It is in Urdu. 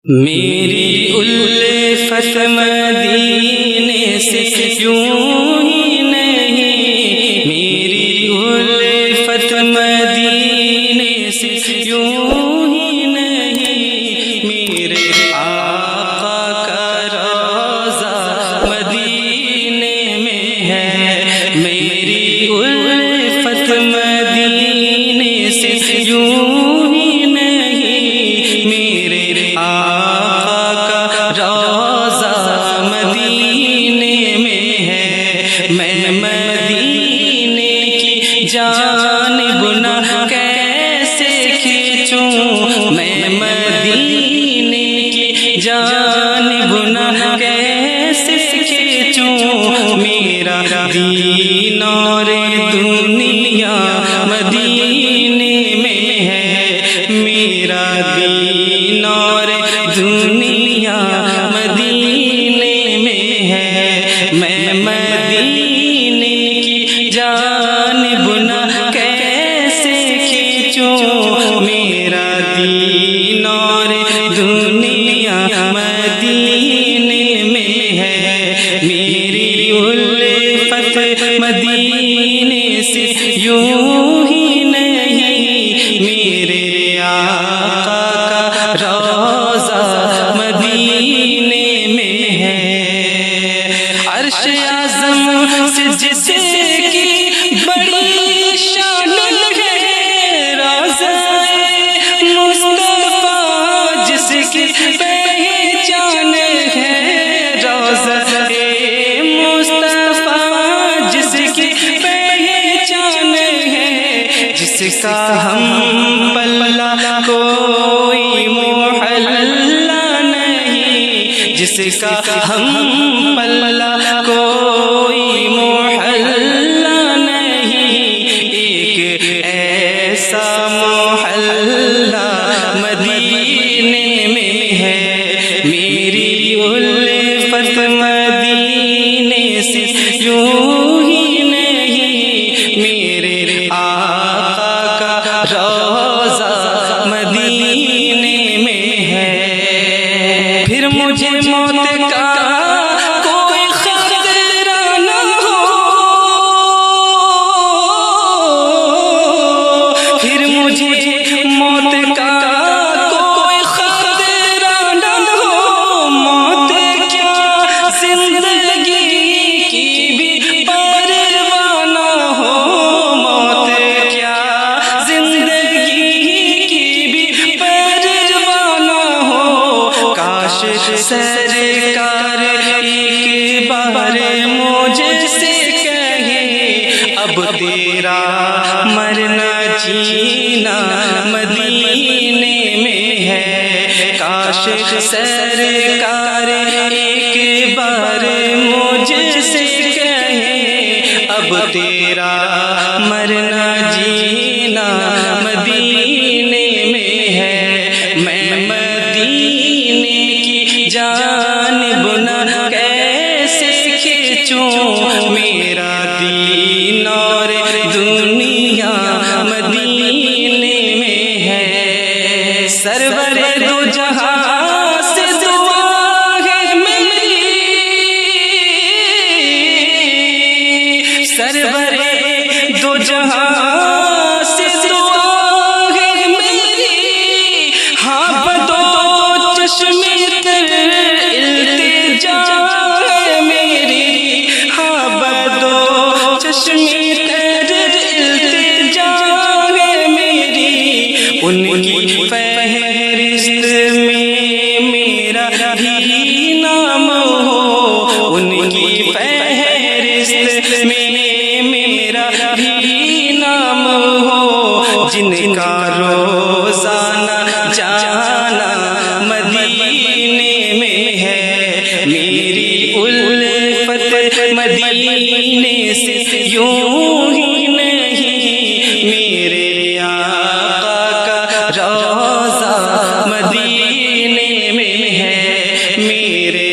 میری الفت مدینے سے یوں ہی نہیں، میری الفت مدینے سے یوں ہی نہیں، میرے آقا کا روضہ مدینے میں ہے، میری الفت مدینے سے یوں ہی نہیں، میرے جانب نہ کیسے کھینچوں، میں مدینے کی جانب نہ کیسے کھینچوں، میرا دین اور دنیا مدینے میں ہے، میرا دین اور دنیا مدینے میں ہے، میں مدینے کی جانب نہ کیسے کھینچوں، میرا دین اور دنیا مدینے میں ہے، میری الفت مدینے سے یوں ہی نہیں، میرے آقا کا روضہ مدینے میں ہے، عرش اعظم سے جسے کی بڑی شان ہے، روضہ مصطفیٰ جس کی پہچان ہے، روضہ مصطفیٰ جس کی پہچان ہے، جس کا ہم پلہ کوئی محلہ نہیں، جس کا ہم پلہ کوئی محلہ نہیں، ایک ایسا محلہ مدینے میں ہے، میری الفت مدینے سے یوں ہی نہیں، میرے آقا کا روضہ مدینے میں ہے، پھر مجھے موت کا کوئی خطرہ نہ ہو، پھر مجھے موت کا کوئی خطرہ نہ ہو، موت کیا زندگی کی بھی پرواہ نہ ہو، موت کیا زندگی کی بھی پرواہ نہ ہو، کاش سرکار ایک بار مجھ سے کہے، اب تیرا مرنا جینا مدینے میں ہے، کاش سرکار ایک بار مجھ سے کہے، اب تیرا مرنا جینا مدینے میں ہے، میں مدینے کی جانب نہ کیسے کھینچوں، میرا دین اور دنیا مدینے میں ہے، سرور دو جہاں سے دعا ہے میری، سرور دو جہاں سے دعا ہے میری، ہاں بدو چشمی تر التجا ہے میری، ہاں بدو چشمی تر التجا ہے میری، ان کی فہرست میں میرا بھی نام ہو، ان کی فہرست میں میرا بھی نام ہو، جن کا روزانہ جانا مدینے میں ہے، میری الفت مدینے سے یوں ہی نہیں، میرے آقا کا روضہ مدینے میں ہے، میرے